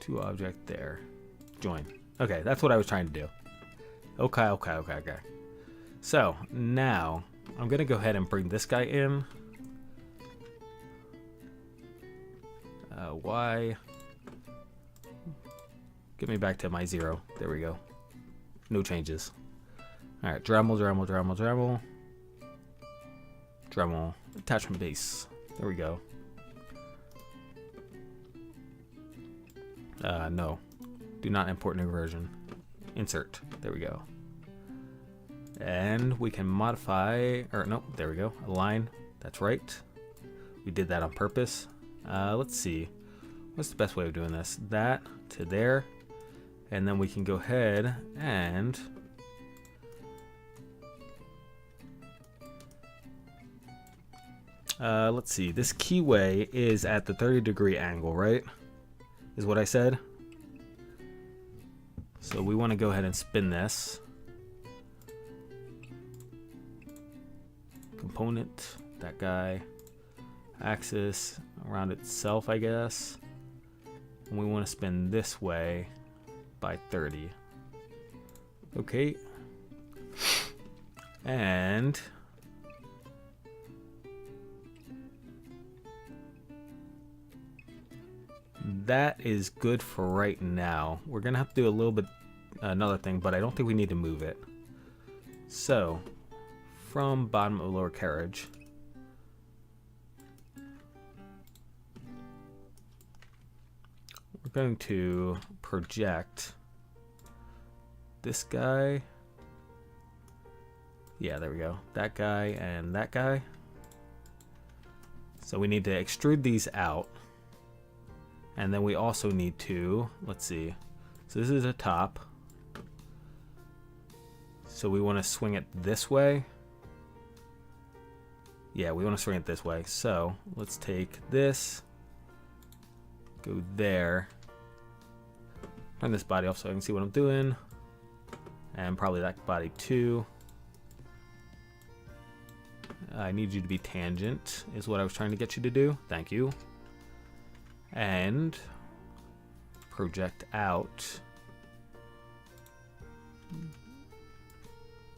to object there. Join. Okay, that's what I was trying to do. Okay. So, now, I'm going to go ahead and bring this guy in. Y. Get me back to my 0. There we go. No changes. Alright, Dremel. Dremel. Attachment base. There we go. No. Do not import new version. Insert. There we go. And we can modify, or no, there we go. Align. That's right. We did that on purpose. Let's see. What's the best way of doing this? That to there. And then we can go ahead and let's see. This keyway is at the 30-degree angle, right? Is what I said. So we want to go ahead and spin this. Component, that guy. axis around itself, I guess. And we want to spin this way by 30. Okay. And that is good for right now. We're gonna have to do a little bit another thing, but I don't think we need to move it. So from bottom of lower carriage, we're going to project this guy. Yeah, there we go. That guy and that guy. So we need to extrude these out. And then we also need to, let's see. So this is a top. So we want to swing it this way. Yeah, we want to swing it this way. So let's take this, go there, turn this body off so I can see what I'm doing. And probably that body too. I need you to be tangent, is what I was trying to get you to do. Thank you. And project out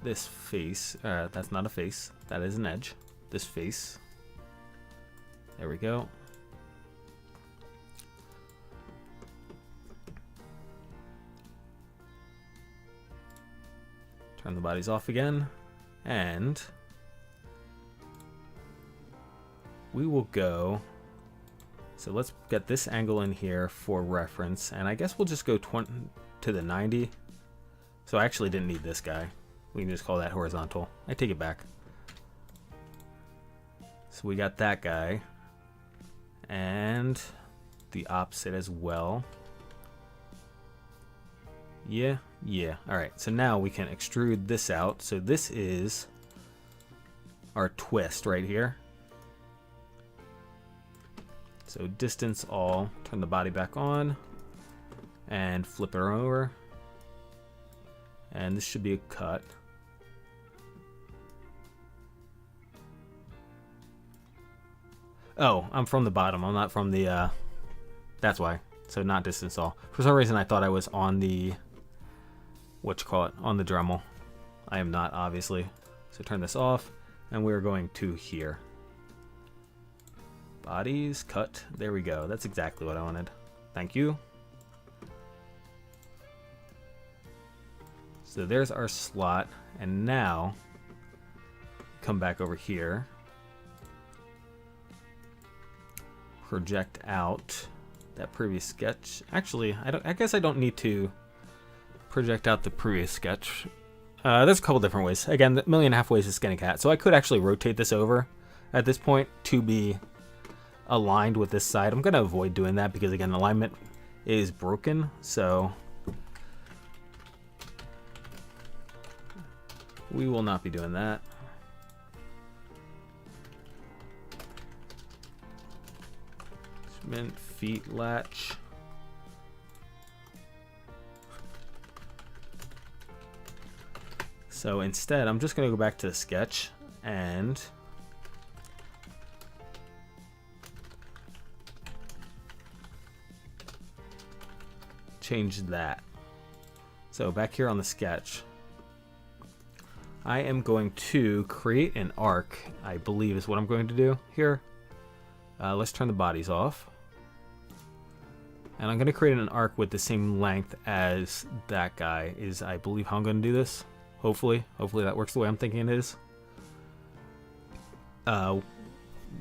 this face. That's not a face. That is an edge. This face. There we go. Turn the bodies off again. And we will go. So let's get this angle in here for reference. And I guess we'll just go 20 to the 90. So I actually didn't need this guy. We can just call that horizontal. I take it back. So we got that guy. And the opposite as well. Yeah. Alright, so now we can extrude this out. So this is our twist right here. So distance all, turn the body back on, and flip it over. And this should be a cut. Oh, I'm from the bottom. I'm not from the, that's why. So not distance all. For some reason I thought I was on the, on the Dremel. I am not, obviously. So turn this off, and we're going to here. Bodies, cut, there we go. That's exactly what I wanted. Thank you. So there's our slot, and now come back over here. Project out that previous sketch. Actually, I guess I don't need to project out the previous sketch. There's a couple different ways. Again, the 1.5 million ways to skin a cat. So I could actually rotate this over at this point to be aligned with this side. I'm going to avoid doing that because, again, alignment is broken. So we will not be doing that. Mint feet latch. So instead, I'm just going to go back to the sketch and change that. So back here on the sketch, I am going to create an arc, I believe is what I'm going to do here. Let's turn the bodies off. And I'm going to create an arc with the same length as that guy is, I believe, how I'm going to do this. Hopefully that works the way I'm thinking it is. Let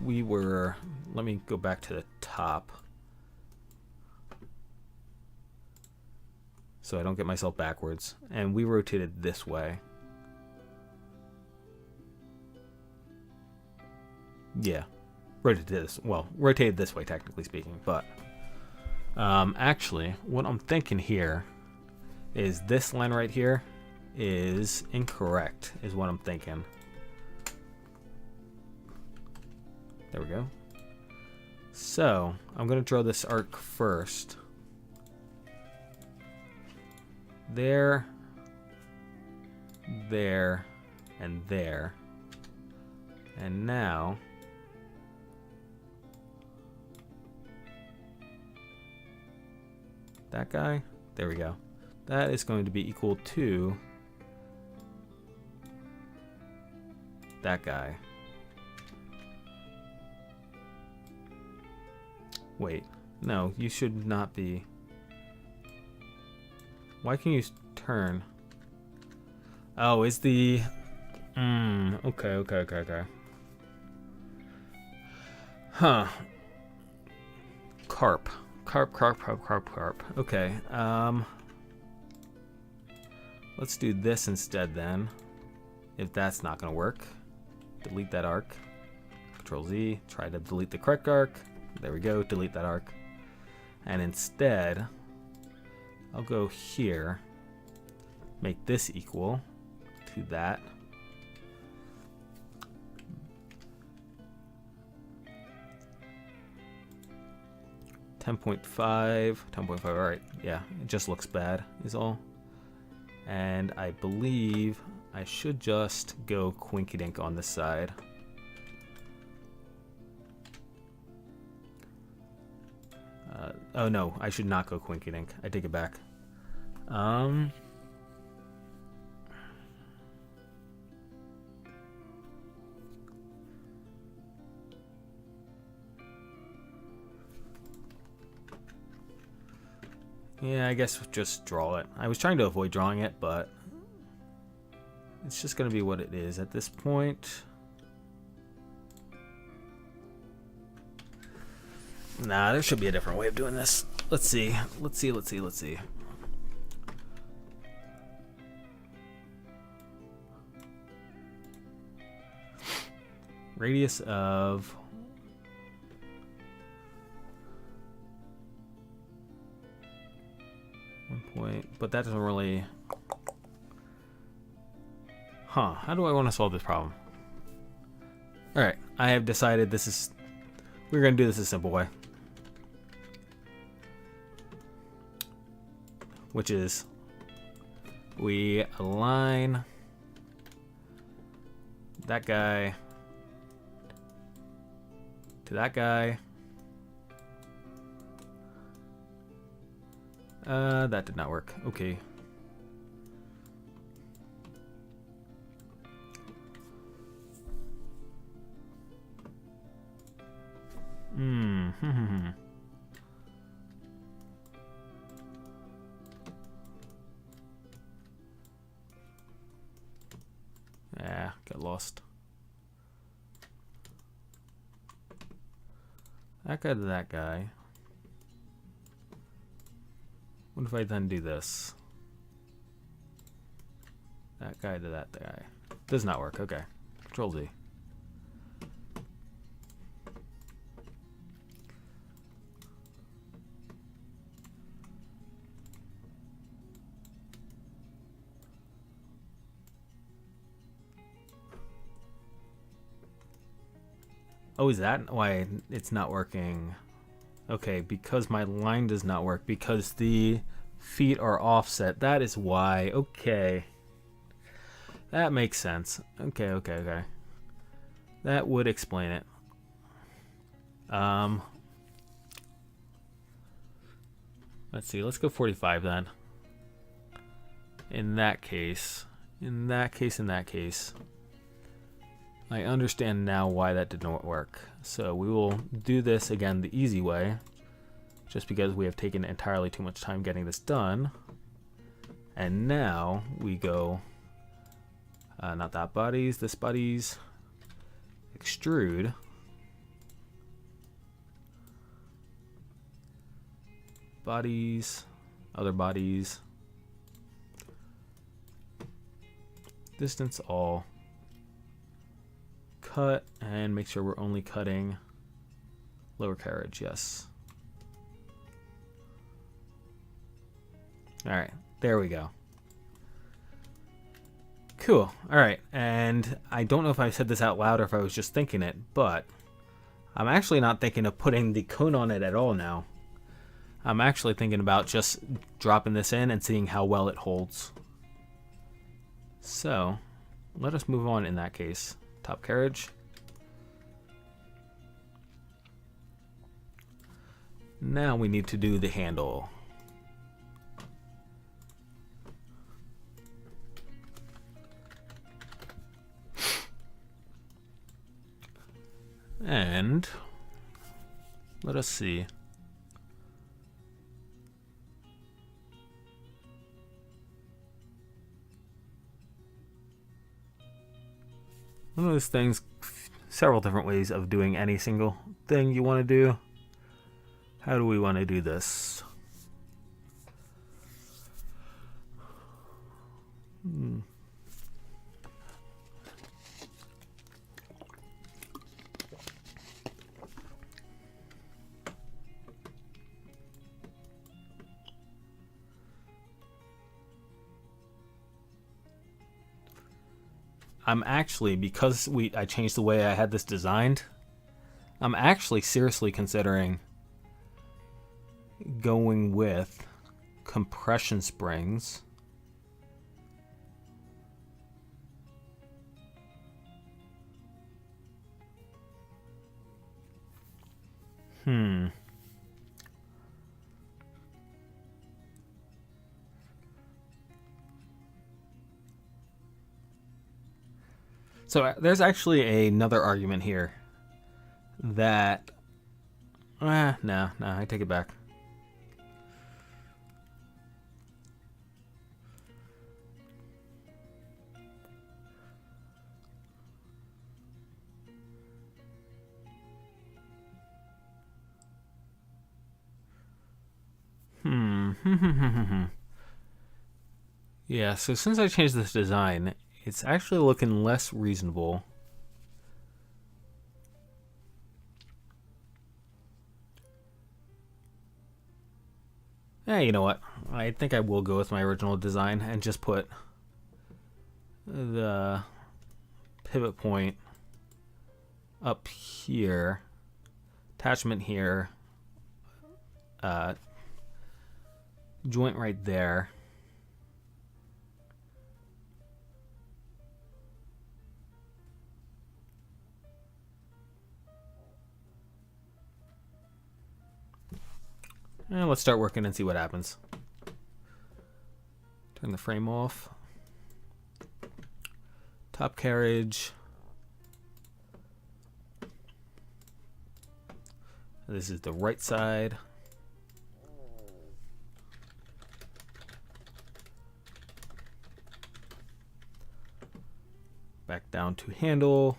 me go back to the top so I don't get myself backwards. And we rotated this way. Yeah, rotated this way, technically speaking, but actually, what I'm thinking here is this line right here is incorrect, is what I'm thinking. There we go. So I'm going to draw this arc first. There, there, and there. And now that guy. There we go. That is going to be equal to that guy. Wait, no, you should not be. Why can you turn? Oh, is the... Okay. Huh. Carp. Okay, let's do this instead then. If that's not gonna work, delete that arc. Control Z, try to delete the correct arc. There we go, delete that arc. And instead, I'll go here, make this equal to that. $10.5, all right, yeah, it just looks bad is all. And I believe I should just go quinkydink on this side. Oh no, I should not go quinkydink. I take it back. Yeah, I guess just draw it. I was trying to avoid drawing it, but it's just going to be what it is at this point. Nah, there should be a different way of doing this. Let's see. Radius of... but that doesn't really... Huh, how do I want to solve this problem? Alright, I have decided this is... We're going to do this a simple way. Which is... we align... that guy... to that guy... that did not work. Okay. Yeah, get lost. That guy to that guy. What if I then do this? That guy to that guy. Does not work. Okay. Control Z. Oh, is that why it's not working? Okay, because my line does not work, because the feet are offset. That is why. Okay. That makes sense. Okay. That would explain it. Let's see. Let's go 45 then. In that case, I understand now why that did not work. So we will do this again the easy way, just because we have taken entirely too much time getting this done. And now we go, not that bodies, this bodies, extrude. Bodies, other bodies, distance all. Cut and make sure we're only cutting lower carriage. Yes. All right, there we go. Cool. All right, and I don't know if I said this out loud or if I was just thinking it, but I'm actually not thinking of putting the cone on it at all now. I'm actually thinking about just dropping this in and seeing how well it holds. So let us move on in that case. Top carriage. Now we need to do the handle. And let us see. One of those things, several different ways of doing any single thing you want to do. How do we want to do this? I'm actually, because I changed the way I had this designed, I'm actually seriously considering going with compression springs. So there's actually another argument here that... no, I take it back. Yeah, so since I changed this design, it's actually looking less reasonable. You know what? I think I will go with my original design and just put the pivot point up here, attachment here, joint right there. And let's start working and see what happens. Turn the frame off. Top carriage. This is the right side. Back down to handle.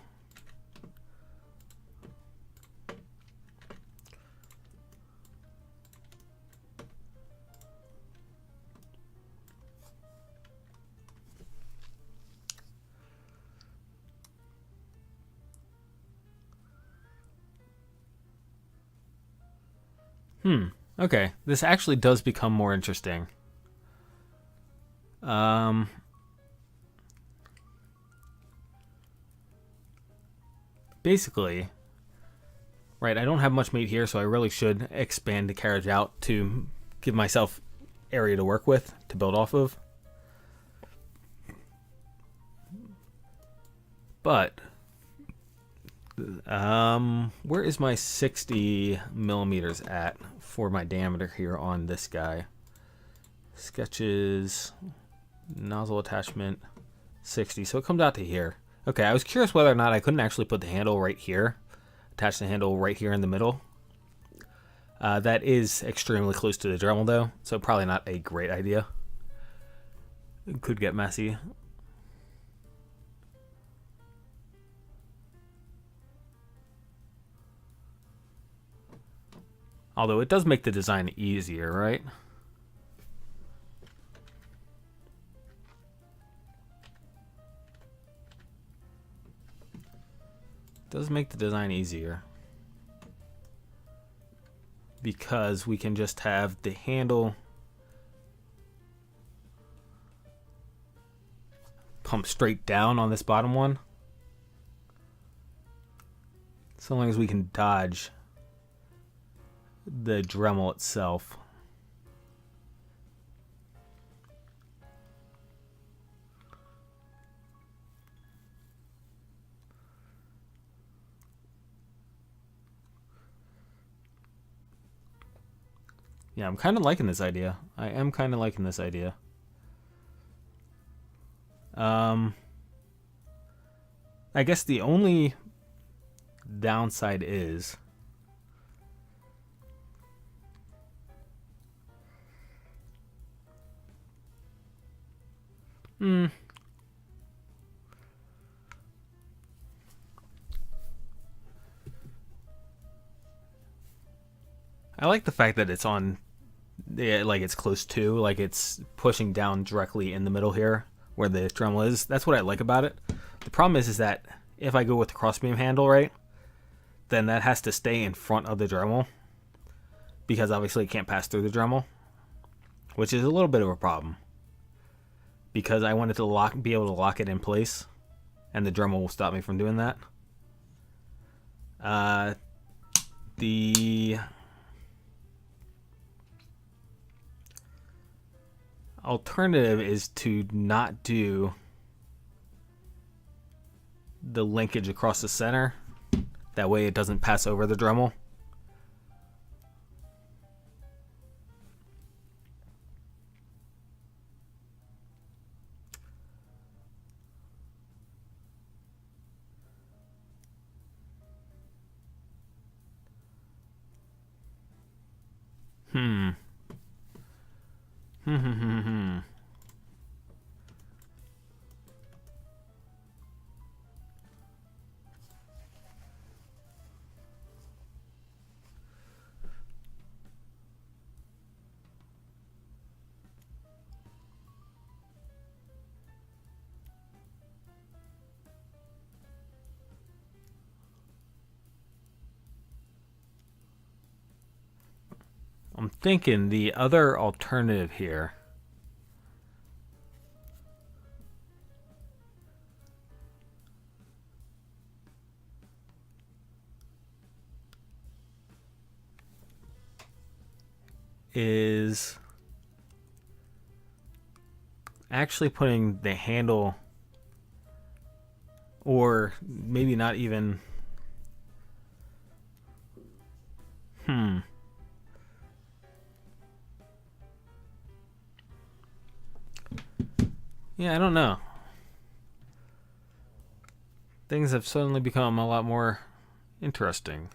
Okay, this actually does become more interesting. Basically, right, I don't have much meat here, so I really should expand the carriage out to give myself area to work with, to build off of. But where is my 60 millimeters at for my diameter here on this guy? Sketches, nozzle attachment, 60. So it comes out to here. Okay, I was curious whether or not I couldn't actually put the handle right here, attach the handle right here in the middle. That is extremely close to the Dremel though, so probably not a great idea. It could get messy. Although it does make the design easier, right? It does make the design easier. Because we can just have the handle pump straight down on this bottom one. So long as we can dodge the Dremel itself. Yeah, I'm kind of liking this idea. I am kind of liking this idea. I guess the only downside is I like the fact that it's on, like it's close to, like it's pushing down directly in the middle here where the Dremel is. That's what I like about it. The problem is that if I go with the crossbeam handle, right, then that has to stay in front of the Dremel because obviously it can't pass through the Dremel, which is a little bit of a problem because I wanted to be able to lock it in place, and the Dremel will stop me from doing that. The alternative is to not do the linkage across the center. That way it doesn't pass over the Dremel. I'm thinking the other alternative here is actually putting the handle, or maybe not even, yeah, I don't know. Things have suddenly become a lot more interesting.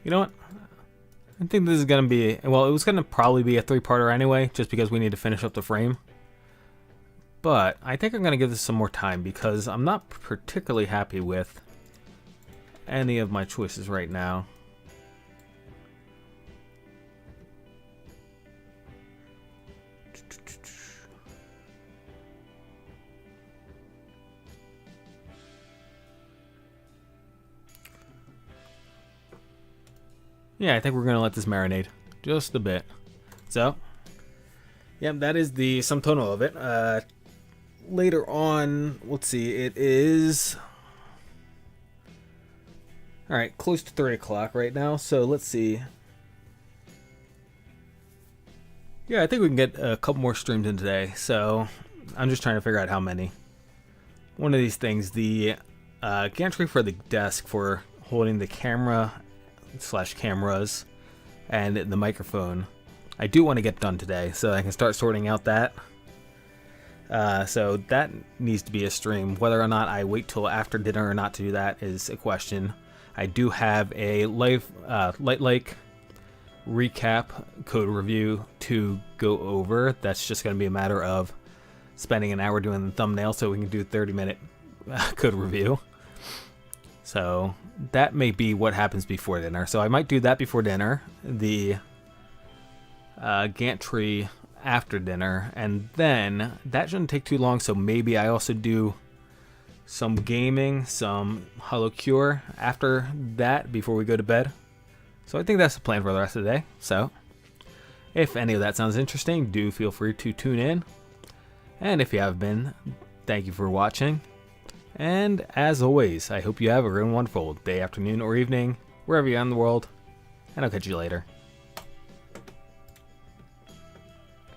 You know what? I think this is going to be, well, it was going to probably be a 3-parter anyway, just because we need to finish up the frame. But I think I'm going to give this some more time because I'm not particularly happy with any of my choices right now. Yeah, I think we're going to let this marinate just a bit. So, yep, that is the sum total of it. Later on, let's see, it is, all right, close to 3 o'clock right now. So let's see. Yeah, I think we can get a couple more streams in today. So I'm just trying to figure out how many. One of these things, the gantry for the desk for holding the camera / cameras and the microphone, I do want to get done today so I can start sorting out that. So that needs to be a stream. Whether or not I wait till after dinner or not to do that is a question. I do have a live Light Lake recap code review to go over. That's just going to be a matter of spending an hour doing the thumbnail so we can do a 30-minute code review. So that may be what happens before dinner. So I might do that before dinner, the gantry after dinner, and then that shouldn't take too long. So maybe I also do some gaming, some Hollow Cure after that before we go to bed. So I think that's the plan for the rest of the day. So if any of that sounds interesting, do feel free to tune in. And if you have been, thank you for watching. And as always, I hope you have a really wonderful day, afternoon, or evening, wherever you are in the world. And I'll catch you later.